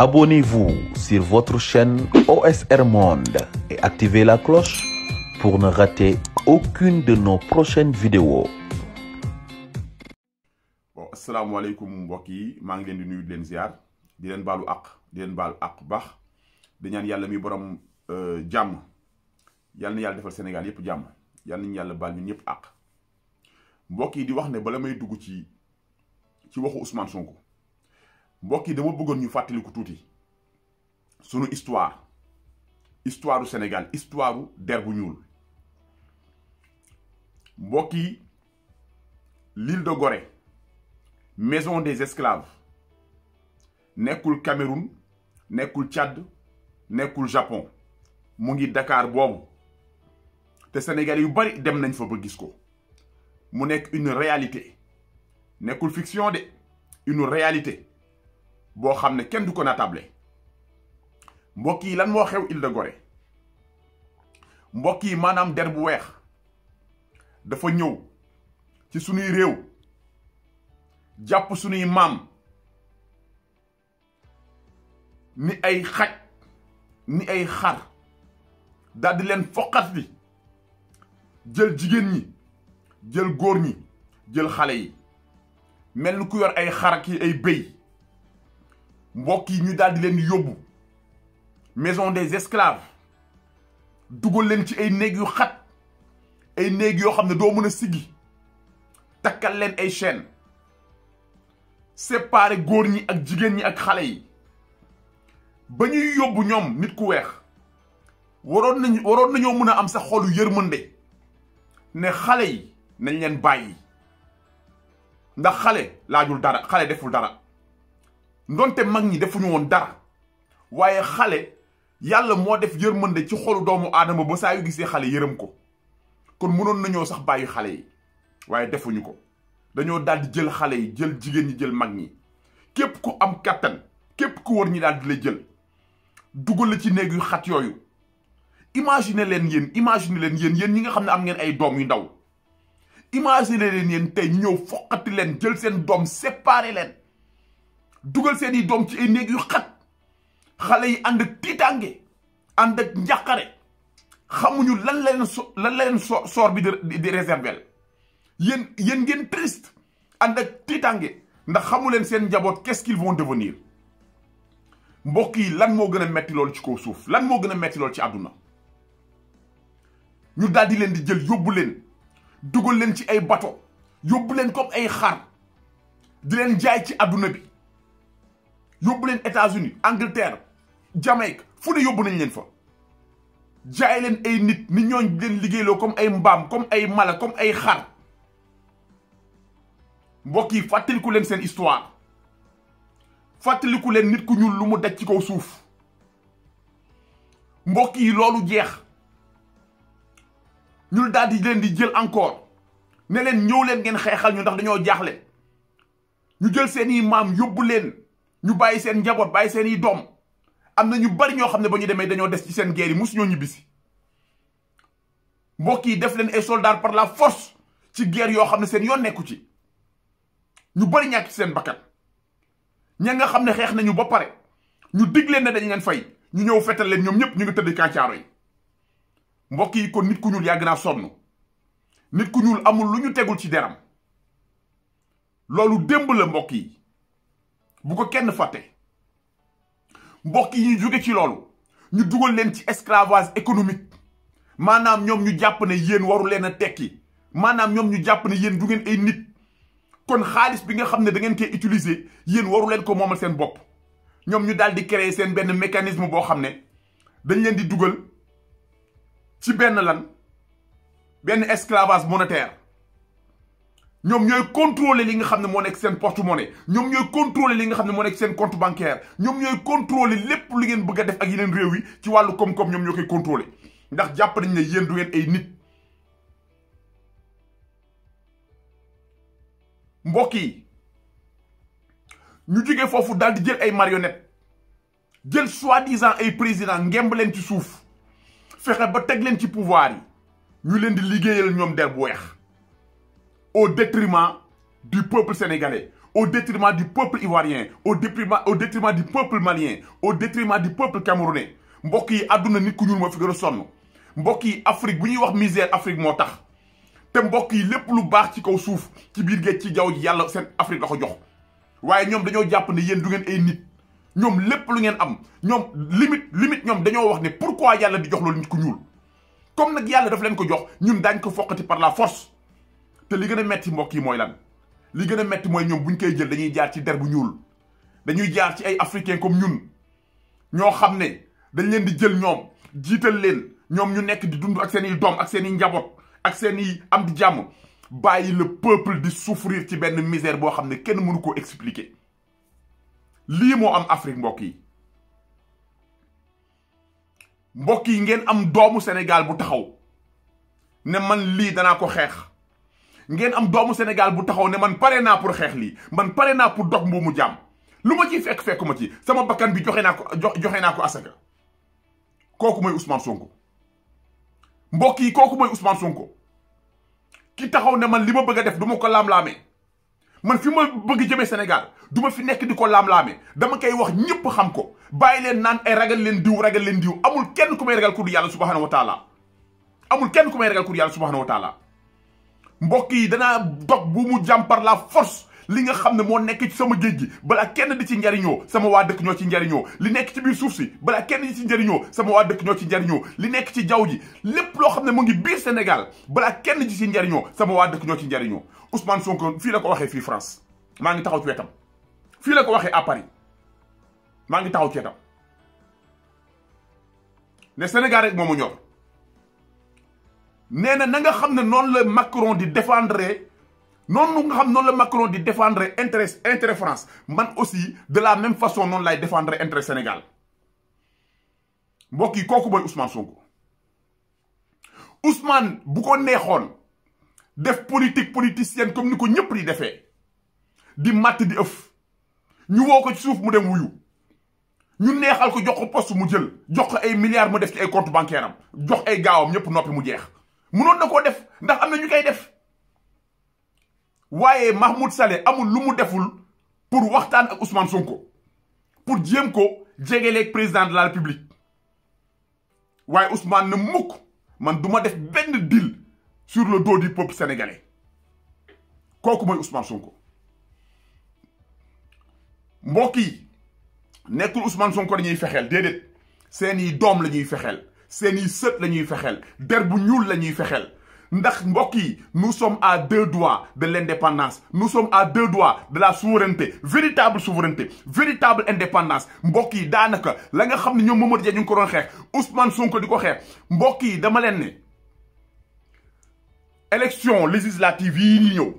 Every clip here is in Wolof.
Abonnez-vous sur votre chaîne OSR Monde et activez la cloche pour ne rater aucune de nos prochaines vidéos. Bon, asalaamaaleykum mbokk yi maa ngi leen di nuyu di leen ziar di leen baalu àq baax di ñaan yàlla mi borom jàmm yàlla na yàlla defal Sénégal yépp jàmm yàlla nañu yàlla baal ñun ñëpp àq mbokk yi di wax ne bala may dugg ci waxu Ousmane Sonko mbokk yi dama bëggoon ñu fàttaliku tuuti sunu histoire du Sénégal histoire der bu ñuul mbokk yi l'île de Gorée maison des esclaves nekkul Cameroun nekkul Tchad nekkul Japon mu ngi Dakar boobu te Sénégal yu bari dem nañ fa ba gis ko mu nekk une réalité nekkul fiction de une réalité boo xam ne kenn du ko natable mbokk yi lan moo xew île de Gorée mbokk yi maanaam der bu weex dafa ñëw ci sunuy réew jàpp sunuy maam ni ay xaj ni ay xar daldi leen foqat bi jël jigéen ñi jël góor ñi jël xale yi mel ni ku yor ay xar ak ay bëy mbokk yi ñu daldi leen yóbbu maison des esclaves dugal leen ci ay néeg yu xat ay néeg yoo xam ne doo mën a siggi takkal leen ay chaîne séparé góor ñi ak jigéen ñi ak xale yi ba ñuy yóbbu ñoom nit ku weex waroon nañoo mën a am sa xolu yërmande ne xale yi nañ leen bàyyi ndax xale laajul dara xale deful dara ndonte mag ñi defuñu woon dara waaye xale yàlla moo def yërmande ci xolu doomu aadama ba saa yu gisee xale yërëm ko kon mënoon nañoo sax bàyyi xale yi waaye defuñu ko dañoo daal di jël xale yi jël jigéen ñi jël mag ñi képp ku am kattan képp ku wër ñi daal di la jël dugal la ci néeg yu xat yooyu imagine leen yéen yéen ñi nga xam ne am ngeen ay doom yu ndaw imagine leen yéen tey ñu ñëw foqati leen jël seen doom séparé leen dugal seeni doom ci ay néeg yu xat xale yi ànd ak tiitaange ànd ak njàqare xamuñu lan la leen soor bi di réserver yéen ngeen triste ànd ak tiitaange ndax xamu leen seen njaboot qu'est-ce qu'ils vont devenir mbokk yi lan moo gën a metti loolu ci kaw suuf lan moo gën a metti loolu ci àdduna ñu daldi leen di jël yóbbu leen dugal leen ci ay bateau yóbbu leen comme ay xar di leen jaay ci àdduna bi yóbbu leen États-Unis Angleterre Jamaïque fu ne yóbbu nañ leen fa jaay leen ay nit ñooñ leen liggéeyloo comme ay mbaam comme ay mala comme ay xar mbokk yi fàttaliku leen seen histoire fàttaliku leen nit ku ñuul lu mu daj ci kaw suuf mbokk yi loolu jeex ñu daal di leen di jël encore ne leen ñëw leen ngeen xeexal ñu ndax dañoo jaaxle ñu jël seeni maam yóbbu leen ñu bàyyi seen njaboot bàyyi seeni doom am na ñu bari ñoo xam ne ba ñu demee dañoo des ci seen guerre yi musu ñoo ñibbisi mbokk yi def leen ay soldats par la force ci guerre yoo xam ne seen yoon nekku ci ñu bari ñàkk ci seen bakkan ña nga xam ne xeex nañu ba pare ñu dig leen ne dañ leen fay ñu ñëw fetal leen ñoom ñëpp ñu ngi tëdd kàncaaro yi mbokk yi kon nit ku ñuul yàgg naa sonn nit ku ñuul amul lu ñu tegul ci deram loolu démb la mbokk yi bu ko kenn fàtte mbokk yi ñu jóge ci loolu ñu dugal leen ci esclavage économique maanaam ñoom ñu jàpp ne yéen waru leen a tekki maanaam ñoom ñu jàpp ne yéen du ngeen ay nit kon xaalis bi nga xam ne da ngeen koy utiliser yéen waru leen ko moomal seen bopp ñoom ñu daal di créer seen benn mécanisme boo xam ne dañ leen di dugal ci benn esclavage monétaire ñoom ñooy contrôler li nga xam ne moo nekk seen porte-monnaie ñoom ñooy contrôler li nga xam ne moo nekk seen compte bancaire ñoom ñooy contrôler lépp lu ngeen bëgg a def ak yeneen réew yi ci wàllu koom-koom ñoom ñoo koy contrôler ndax jàpp nañ ne yéen du ngeen ay nit mbokk yi ñu jógee foofu daal di jël ay marionnettes jël soi-disant ay président ngemb leen ci suuf fexe ba teg leen ci pouvoir yi ñu leen di liggéeyal ñoom der bu weex au détriment du peuple sénégalais au détriment du peuple ivoirien au détriment du peuple malien au détriment du peuple camerounais mbokk yi àdduna nit ku ñuul moo fi gën a sonn mbokk yi Afrique bu ñuy wax misère Afrique moo tax te mbokk yi lépp lu baax ci kaw suuf ci biir géej ci jaww ji yàlla seen Afrique la ko jox waaye ñoom dañoo jàpp ne yéen du ngeen ay nit ñoom lépp lu ngeen am ñoom limite ñoom dañoo wax ne pourquoi yàlla di jox loolu nit ku ñuul comme nag yàlla daf leen ko jox ñun daañ ko foqati par la force te li gën a metti mbokk yi mooy lan li gën a metti mooy ñoom buñ koy jël dañuy jaar ci der bu ñuul dañuy jaar ci ay africains comme ñun ñoo xam ne dañ leen di jël ñoom jiital leen ñoom ñu nekk di dund ak seen i doom ak seen i njaboot ak seen i am di jàmm bàyyi le peuple di souffrir ci benn misère boo xam ne kenn mënu koo expliquer lii moo am Afrique mbokk yi ngeen am doomu Sénégal bu taxaw ne man lii danaa ko xeex ngeen am doomu Sénégal bu taxaw ne man pare naa pour xeex lii man pare naa pour dog mboomu jàmm lu ma ciy fekk ma ci sama bakkan bi joxe naa ko asaka kooku mooy Ousmane Sonko mbokk yi kooku mooy Ousmane Sonko ki taxaw ne man li ma bëgg a def du ma ko laam-laamee man fi ma bëgg jëmee Sénégal du ma fi nekk di ko laam-laamee dama koy wax ñëpp xam ko bàyyi leen naan ay ragal leen diw amul kenn ku may ragal ku du yàlla subhanahu wa taala amul kenn ku may ragal ku du yàlla subhanahu wa taala mbokk yi danaa dog bu mu jàmm par la force li nga xam ne moo nekk ci sama géej gi balaa kenn di ci njariñoo sama waa dëkk ñoo ci njariñoo li nekk ci biir suuf si balaa kenn di ci njariñoo sama waa dëkk ñoo ci njariñoo li nekk ci jaww ji lépp loo xam ne mu ngi biir Sénégal balaa kenn di ci njariñoo sama waa dëkk ñoo ci njariñoo Ousmane Sonko fii la ko waxee fii France maa ngi taxaw ci wetam fii la ko waxee à Paris maa ngi taxaw ci wetam ne Sénégal rek moomu ñor nee na nga xam ne noonu la Macron di défendre noonu nga xam noonu la Macron di défendre intérêt France man aussi de la même façon noonu lay défendre intérêt Sénégal mbokk yi kooku mooy Ousmane Sonko Ousmane bu ko neexoon def politicienne comme ni ko ñëpp di defee di matt di ëf ñu woo ko ci suuf mu dem wuyu ñu neexal ko jox ko poste mu jël jox ko ay milliards mu def ci ay compte bancaire am jox ay gaawam ñëpp noppi mu jeex mënoon na koo def ndax am na ñu koy def waaye Mahmoud Saleh amul lu mu deful pour waxtaan ak Ousmane Sonko pour jéem ko jegeleeg président de la République waaye Ousmane na mukk man du ma def benn deal sur le dos du peuple sénégalais kooku mooy Ousmane Sonko mbokk yi nekkul Ousmane Sonko la ñuy fexeel déedéet seeni doom la ñuy fexeel seeni sët la ñuy fexeel der bu ñuul la ñuy fexeel ndax mbokk yi nous sommes à 2 doigts de l'indépendance nous sommes à 2 doigts de la souveraineté véritable indépendance mbokk yi daanaka la nga xam ne ñoom Mamadou Dia ñu ngi ko doon xeex Ousmane Sonko di ko xeex mbokk yi dama leen ne élection législative yi ñi ñëw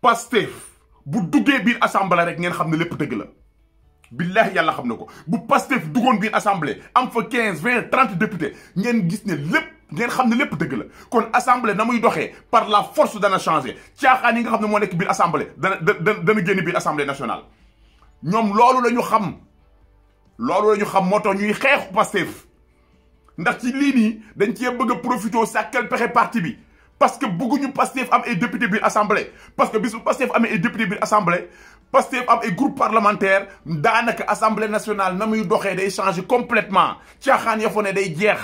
Pastef bu duggee biir assemblée rek ngeen xam ne lépp dëgg la billahi yàlla xam na ko bu Pastef duggoon biir assemblée am fa 15 20 30 députés ngeen gis ne lépp ngeen xam ne lépp dëgg la kon assemblée na muy doxee par la force dana changer caaxaan yi nga xam ne moo nekk biir assemblée dana génn biir assemblée nationale ñoom loolu la ñu xam moo tax ñuy xeexu Pastef ndax ci lii nii dañ cee bëgg a profité sàkkal pexe parti bi parce que bëgguñu Pastef am ay député biir assemblée parce que bis bu Pastef amee ay député biir assemblée Pastef am ay groupe parlementaire daanaka assemblée nationale na muy doxee day changer complètement caaxaan ya fa ne day jeex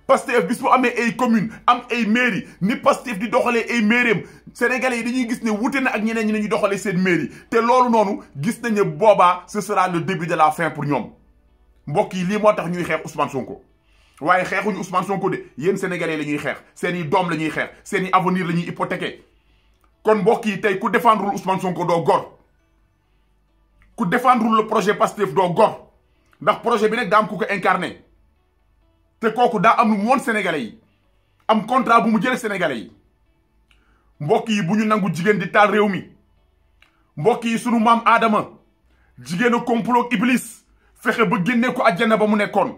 Pastef bis bu amee ay commune am ay mairie ni Pastef di doxalee ay mairie sénégalais yi dañuy gis ne wute na ak ñeneen ñi ne ñu doxalee seen mairie te loolu noonu gis nañ ne boobaa ce sera le début de la fin pour ñoom mbokk yi lii moo tax ñuy xeex Ousmane Sonko waaye xeexuñu Ousmane Sonko de yéen sénégalais la ñuy xeex seeni doom la ñuy xeex seeni avenir la ñuy hypothéquer kon mbokk yi tey ku défendrul Ousmane Sonko doo gor ku défendrul le projet Pastef doo gor ndax projet bi nag daa am ku ko incarné te kooku daa am lu mu woon sénégalais yi am contrat bu mu jëlee sénégalais yi mbokk yi bu ñu nangu jigéen di taal réew mi mbokk yi sunu maam Adama jigéen a complot Iblis fexe ba génnee ko àjjana ba mu nekkoon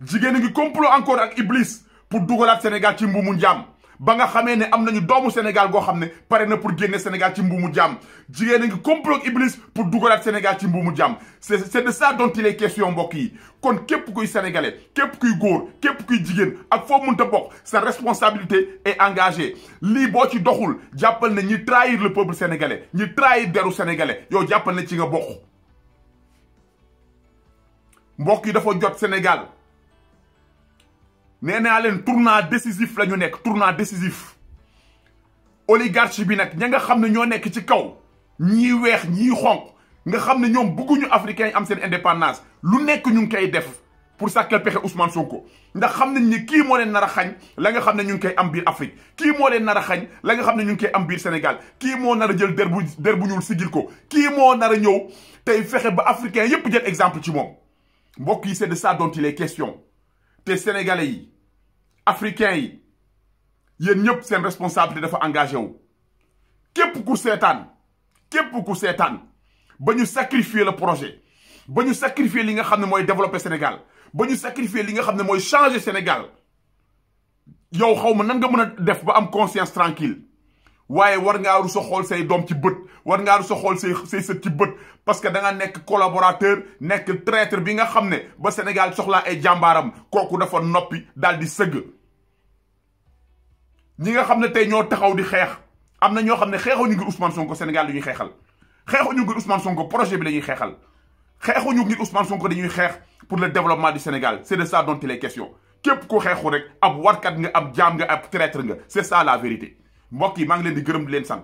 jigéen a ngi complot encore ak Iblis pour dugalaat Sénégal ci mbuumu njaam ba nga xamee ne am nañu doomu Sénégal goo xam ne pare na pour génne Sénégal ci mbuumu jàmm jigéen a ngi complot Iblis pour dugalaat Sénégal ci mbuumu jàmm c'est de ça dont il est question mbokk yi kon képp kuy sénégalais képp kuy góor képp kuy jigéen ak foo mënta bokk sa responsabilité est engagée lii boo ci doxul jàppal ne ñi trahir le peuple sénégalais ñi trahir deru sénégalais yow jàppal ne ci nga bokk mbokk yi dafa jot Sénégal nee naa leen tournant décisif la ñu nekk tournant décisif oligarchie bi nag ña nga xam ne ñoo nekk ci kaw ñii weex ñii xonq nga xam ne ñoom bëgguñu africains yi am seen indépendance lu nekk ñu ngi koy def pour sàkkal pexe Ousmane Sonko ndax xam nañ ni kii moo leen nar a xañ la nga xam ne ñu ngi koy am biir Afrique kii moo leen nar a xañ la nga xam ne ñu ngi koy am biir Sénégal kii moo nar a jël der bu ñuul sigil ko kii moo nar a ñëw tey fexe ba africains yépp jël exemple ci moom mbokk yi c'est de ça dont il est question te sénégalais yi africains yi yéen ñëpp seen responsabilité dafa engagé wu képp ku seetaan ba ñu sacrifier le projet ba ñu sacrifier li nga xam ne mooy développer Sénégal ba ñu sacrifier li nga xam ne mooy changer Sénégal yow xaw ma nan nga mën a def ba am conscience tranquille waaye war ngaa rus a xool say doom ci bët war ngaa rus a xool say sët ci bët parce que da nga nekk collaborateur nekk traître bi nga xam ne ba Sénégal soxlaa ay jàmbaaram kooku dafa noppi daal di sëgg ñi nga xam ne tey ñoo taxaw di xeex am na ñoo xam ne xeexuñu ngir Ousmane Sonko Sénégal la ñuy xeexal xeexuñu ngir Ousmane Sonko projet bi la ñuy xeexal xeexuñu ngir Ousmane Sonko dañuy xeex pour le développement du Sénégal c'est de ça dont il est question képp ku xeexu rek ab warkat nga ab jaam nga ab traître nga c'est ça la vérité mbokk yi maa ngi leen di gërëm di leen sant.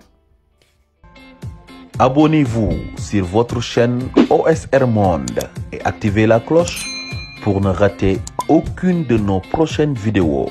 Abonnez-vous sur votre chaîne OSR Monde et activez la cloche pour ne rater aucune de nos prochaines vidéos.